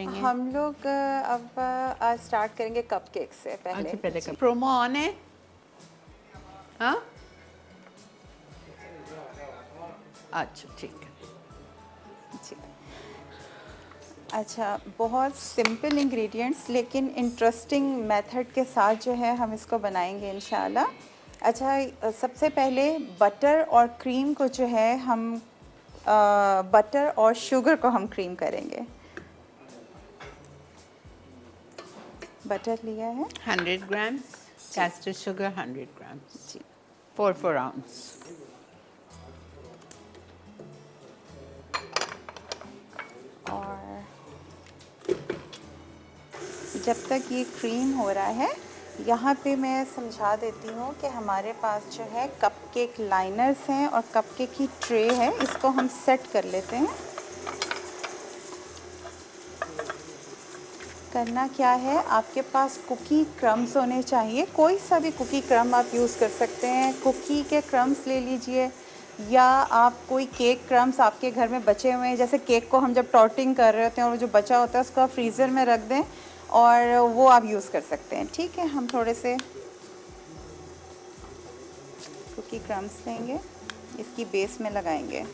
हम लोग अब आज स्टार्ट करेंगे कपकेक से पहले। अच्छा पहले का प्रोमो ऑन है। हाँ अच्छा ठीक है। जी। अच्छा, बहुत सिंपल इंग्रेडिएंट्स लेकिन इंटरेस्टिंग मेथड के साथ जो है हम इसको बनाएंगे इंशाल्लाह। अच्छा, सबसे पहले बटर और क्रीम को जो है हम बटर और शुगर को हम क्रीम करेंगे। बटर लिया है 100 ग्राम्स, कैस्टर शुगर 100 ग्राम्स, जी। 4 आउंस। और जब तक ये क्रीम हो रहा है यहाँ पे मैं समझा देती हूँ कि हमारे पास जो है कपकेक लाइनर्स हैं और कपकेक की ट्रे है, इसको हम सेट कर लेते हैं। करना क्या है, आपके पास कुकी क्रम्स होने चाहिए, कोई सा भी कुकी क्रम आप यूज़ कर सकते हैं। कुकी के क्रम्स ले लीजिए या आप कोई केक क्रम्स आपके घर में बचे हुए हैं, जैसे केक को हम जब टॉटिंग कर रहे होते हैं और वो जो बचा होता है उसको आप फ्रीज़र में रख दें और वो आप यूज़ कर सकते हैं। ठीक है, हम थोड़े से कुकी क्रम्स लेंगे, इसकी बेस में लगाएंगे।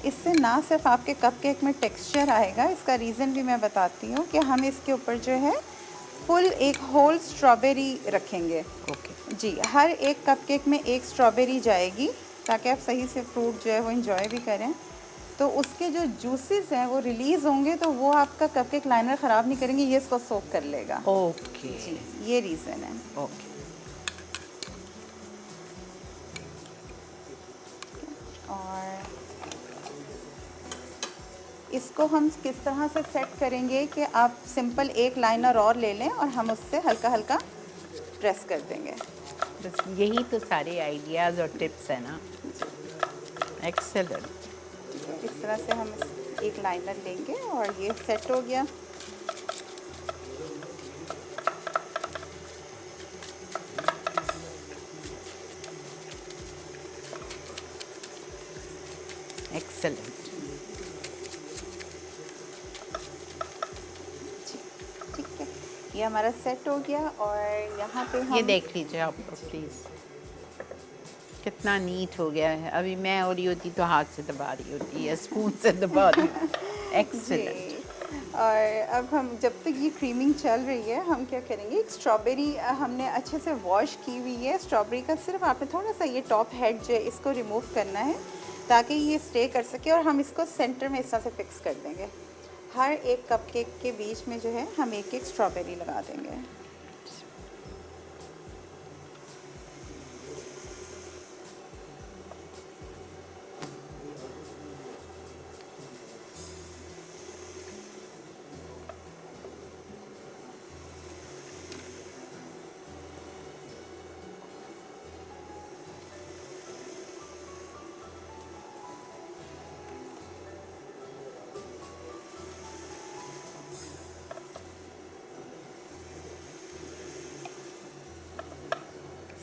इससे ना सिर्फ आपके कपकेक में टेक्सचर आएगा, इसका रीज़न भी मैं बताती हूँ कि हम इसके ऊपर जो है फुल एक होल स्ट्रॉबेरी रखेंगे। ओके जी, हर एक कपकेक में एक स्ट्रॉबेरी जाएगी ताकि आप सही से फ्रूट जो है वो एंजॉय भी करें। तो उसके जो जूसेस हैं वो रिलीज़ होंगे तो वो आपका कपकेक लाइनर ख़राब नहीं करेंगे, ये इसको सोक कर लेगा। ओके जी, ये रीज़न है। ओके। और इसको हम किस तरह से सेट करेंगे कि आप सिंपल एक लाइनर और ले लें और हम उससे हल्का हल्का प्रेस कर देंगे। बस यही तो सारे आइडियाज़ और टिप्स है ना। एक्सेलेंट। इस तरह से हम एक लाइनर लेंगे और ये सेट हो गया। एक्सेलेंट। ठीक है, ये हमारा सेट हो गया और यहाँ पे हम ये देख लीजिए आप प्लीज़, कितना नीट हो गया है। अभी मैं हो रही होती तो हाथ से दबा रही होती है, स्पून से दबा रही। एक्सेलेंट। जी। और अब हम जब तक ये क्रीमिंग चल रही है हम क्या करेंगे, एक स्ट्रॉबेरी हमने अच्छे से वॉश की हुई है। स्ट्रॉबेरी का सिर्फ आपने थोड़ा सा ये टॉप हेड जो है इसको रिमूव करना है ताकि ये स्टे कर सके और हम इसको सेंटर में इस तरह से फिक्स कर देंगे। हर एक कपकेक के बीच में जो है हम एक एक स्ट्रॉबेरी लगा देंगे।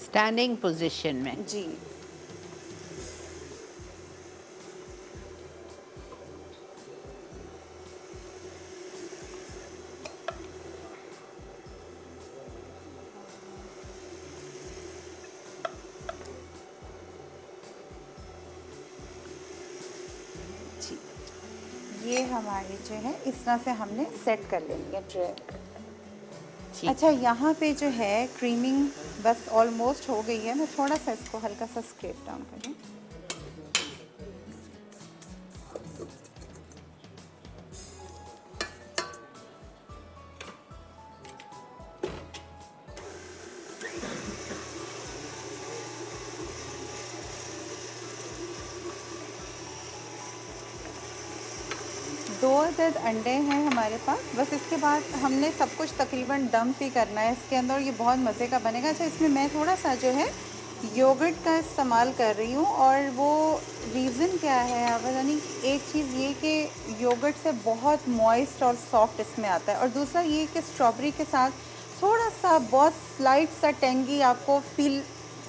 स्टैंडिंग पोजीशन में। जी, जी, ये हमारी जो है इस तरह से हमने सेट कर लेंगे ट्रे। अच्छा, यहाँ पे जो है क्रीमिंग बस ऑलमोस्ट हो गई है। मैं थोड़ा सा इसको हल्का सा स्क्रैप डाउन करूँ। दो अदद अंडे हैं हमारे पास। बस इसके बाद हमने सब कुछ तकरीबन डंप ही करना है इसके अंदर, ये बहुत मज़े का बनेगा। अच्छा, इसमें मैं थोड़ा सा जो है योगर्ट का इस्तेमाल कर रही हूँ और वो रीज़न क्या है आप यानी एक चीज़ ये कि योगर्ट से बहुत मॉइस्ट और सॉफ्ट इसमें आता है और दूसरा ये कि स्ट्रॉबेरी के साथ थोड़ा सा बहुत स्लाइट सा टेंगी आपको फील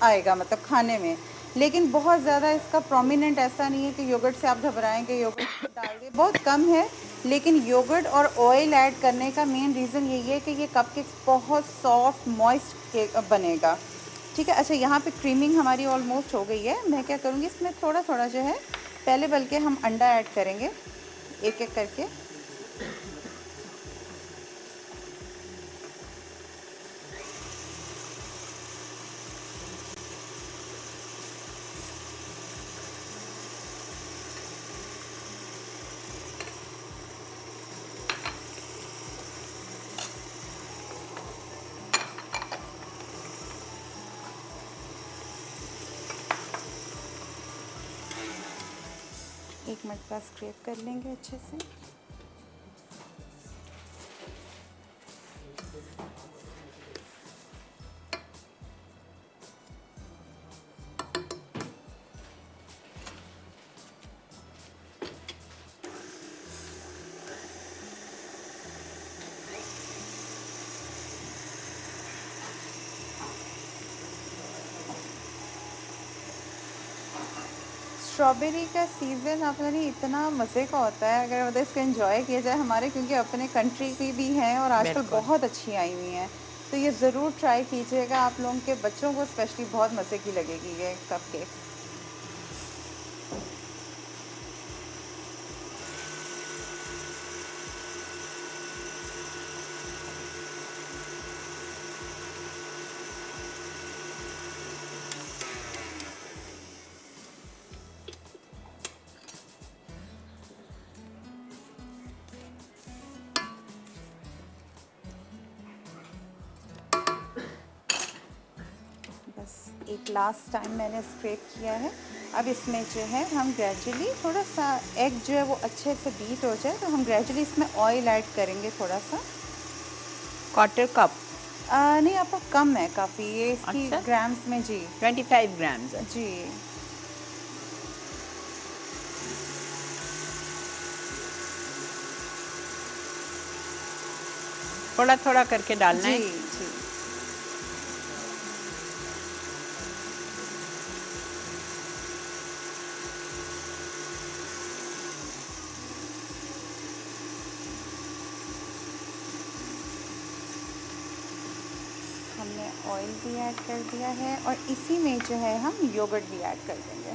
आएगा मतलब खाने में, लेकिन बहुत ज़्यादा इसका प्रोमिनेंट ऐसा नहीं है कि योगर्ट से आप घबराएं कि योगर्ट डाल दें, बहुत कम है। लेकिन योगर्ट और ऑयल ऐड करने का मेन रीज़न यही है कि ये कपकेक्स बहुत सॉफ्ट मॉइस्ट केक बनेगा। ठीक है, अच्छा यहाँ पे क्रीमिंग हमारी ऑलमोस्ट हो गई है। मैं क्या करूँगी, इसमें थोड़ा थोड़ा जो है पहले बल्कि हम अंडा ऐड करेंगे एक एक करके। एक मिनट का स्क्रैप कर लेंगे अच्छे से। स्ट्रॉबेरी का सीज़न आपने नहीं इतना मज़े का होता है, अगर मतलब इसको एंजॉय किया जाए हमारे, क्योंकि अपने कंट्री की भी हैं और आजकल बिल्कुल। बहुत अच्छी आई हुई हैं, तो ये ज़रूर ट्राई कीजिएगा। आप लोगों के बच्चों को स्पेशली बहुत मज़े की लगेगी ये कपकेक्स। बस एक लास्ट टाइम मैंने स्क्रैप किया है। अब इसमें जो है हम ग्रेजुअली थोड़ा सा एग जो है वो अच्छे से बीट हो जाए, तो हम ग्रेजुअली इसमें ऑयल ऐड करेंगे थोड़ा सा। Quarter cup? नहीं, आपका कम है काफ़ी ये इसकी अच्छा? ग्राम्स में। जी 25 ग्राम्स है। जी। थोड़ा थोड़ा करके डालना जी है। जी। हमने ऑयल भी ऐड कर दिया है और इसी में जो है हम योगर्ट भी ऐड कर देंगे।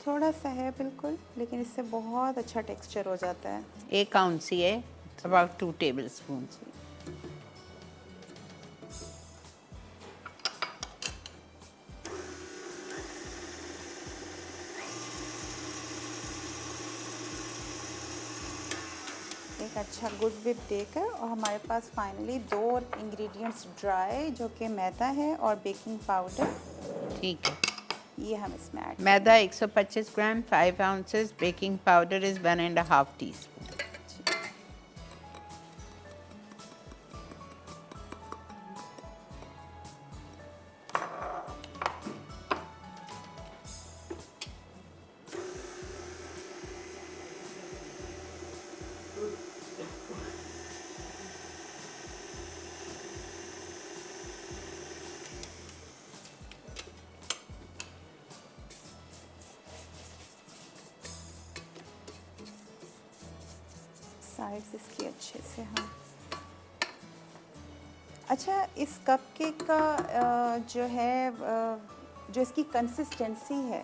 थोड़ा सा है बिल्कुल, लेकिन इससे बहुत अच्छा टेक्सचर हो जाता है। 1 आउंस ही है, अबाउट 2 टेबल स्पून। एक अच्छा गुड विप देकर, और हमारे पास फाइनली 2 इंग्रेडिएंट्स ड्राई, जो कि मैदा है और बेकिंग पाउडर, ठीक है। ये हम इसमें add maida 125 gram, 5 ounces, baking powder is 1.5 teaspoon. Sides इसकी अच्छे से हम। अच्छा, इस कपकेक का जो है जो इसकी कंसिस्टेंसी है,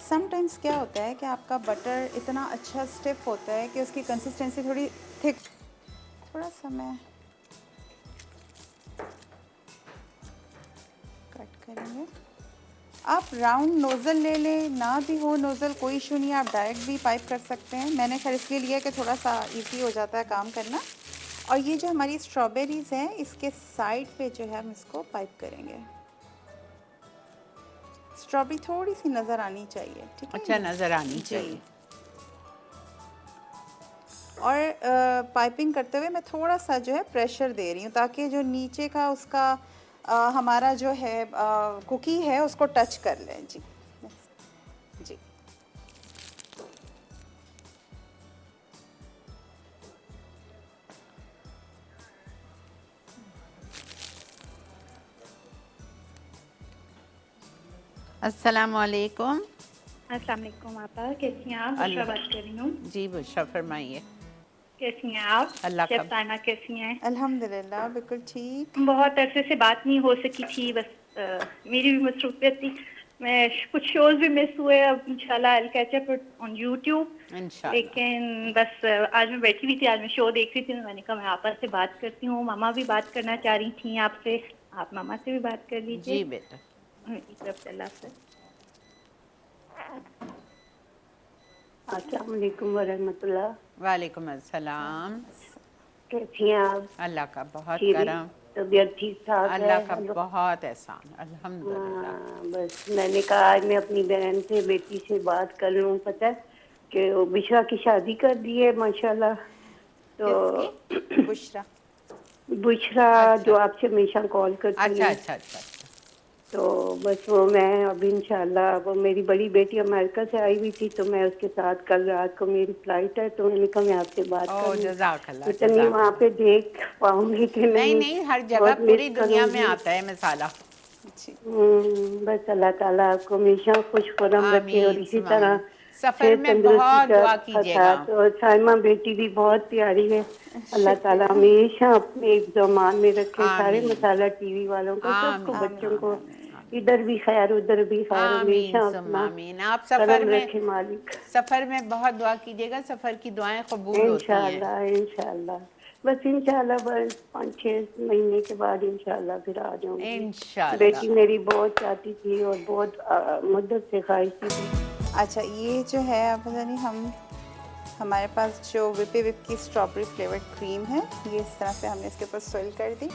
समटाइम्स क्या होता है कि आपका बटर इतना अच्छा स्टिफ होता है कि उसकी कंसिस्टेंसी थोड़ी थिक। थोड़ा सा मैं कट करेंगे। आप राउंड नोज़ल ले लें, ना भी हो नोज़ल कोई इशू नहीं है, आप डायरेक्ट भी पाइप कर सकते हैं। मैंने खैर इसलिए लिया कि थोड़ा सा इजी हो जाता है काम करना। और ये जो हमारी स्ट्रॉबेरीज़ हैं, इसके साइड पे जो है हम इसको पाइप करेंगे। स्ट्रॉबेरी थोड़ी सी नज़र आनी चाहिए, ठीक है? अच्छा, नज़र आनी जी। चाहिए। और पाइपिंग करते हुए मैं थोड़ा सा जो है प्रेशर दे रही हूँ, ताकि जो नीचे का उसका हमारा जो है कुकी है उसको टच कर लें। जी जी। अस्सलाम वालेकुम। अस्सलाम वालेकुम आपा, कैसी हैं आप? बुशरा अल्लाह बात कर रही हूँ। जी बुशरा फरमाइए। कैसी हैं आप? अल्लाह का शेफ साइना कैसी हैं? अल्हम्दुलिल्लाह बिल्कुल ठीक। बहुत अरसे से बात नहीं हो सकी थी, बस मेरी भी मसरूफियत थी। मैं कुछ शोज भी मिस हुए, अब इंशाल्लाह I will catch up on YouTube. इंशाल्लाह। लेकिन बस आज मैं बैठी हुई थी, आज मैं शो देख रही थी, तो मैंने कहा मैं आपा से बात करती हूँ। मामा भी बात करना चाह रही थी आपसे, आप मामा से भी बात कर लीजिए। जी बेटा। मेरी तरफ से अल्लाह से। अस्सलाम वालेकुम वरहमतुल्लाह। वालेकुम अस्सलाम। कैसी हैं आप? अल्लाह का बहुत ठीक, करम। तबीयत ठीक ठाक है? अल्लाह का हेलो। बहुत एहसान अल्हम्दुलिल्लाह। हाँ, बस मैंने कहा आज मैं अपनी बहन से, बेटी से बात कर लूँ। पता है कि वो बिशरा की शादी कर दी है माशाल्लाह। तो किसकी? बुशरा। बुशरा अच्छा जो आपसे हमेशा कॉल करती अच्छा है, अच्छा अच्छा अच्छा। तो बस वो मैं अब इंशाल्लाह, वो मेरी बड़ी बेटी अमेरिका से आई हुई थी, तो मैं उसके साथ कल रात को मेरी फ्लाइट है, तो मैंने कहा मैं आपसे बात ओ कर लूँ। जज़ाकल्लाह इतनी वहाँ जज़ाकल्लाह। पे देख पाऊंगी कि नहीं नहीं, नहीं, हर जगह बहुत पूरी मिस दुनिया में करूंगी। आता है मसाला। जी। बस अल्लाह ताला आपको हमेशा खुश खुरम रखे और आमीन इसी सुम तरह आमीन। सफ़र सेहत में तंदुरुस्ती बहुत का दुआ कीजिएगा। साथ। और साइमा बेटी भी बहुत प्यारी है। अल्लाह ताला शुक्रिया। हमेशा अपने एक ज़मान में रखे सारे आमीन मसाला टीवी वालों को, सबको, आमीन बच्चों आमीन को। आमीन। इधर भी खैर उधर भी खैर, आमीन हमेशा सुम अपना आमीन। आप सफ़र करम में रखे मालिक। बहुत दुआ कीजिएगा, सफ़र की दुआएं कबूल होती हैं। इंशाल्लाह इंशाल्लाह। बस इंशाल्लाह बस 5-6 महीने के बाद इंशाल्लाह फिर आ जाऊंगी। बेटी इंशाल्लाह। मेरी बहुत चाहती थी और बहुत मुद्दत से ख्वाहिश थी। अच्छा ये जो है आप पता नहीं हमारे पास जो विपी विप की स्ट्रॉबेरी फ्लेवर्ड क्रीम है, ये इस तरह से हमने इसके ऊपर स्विल कर दी।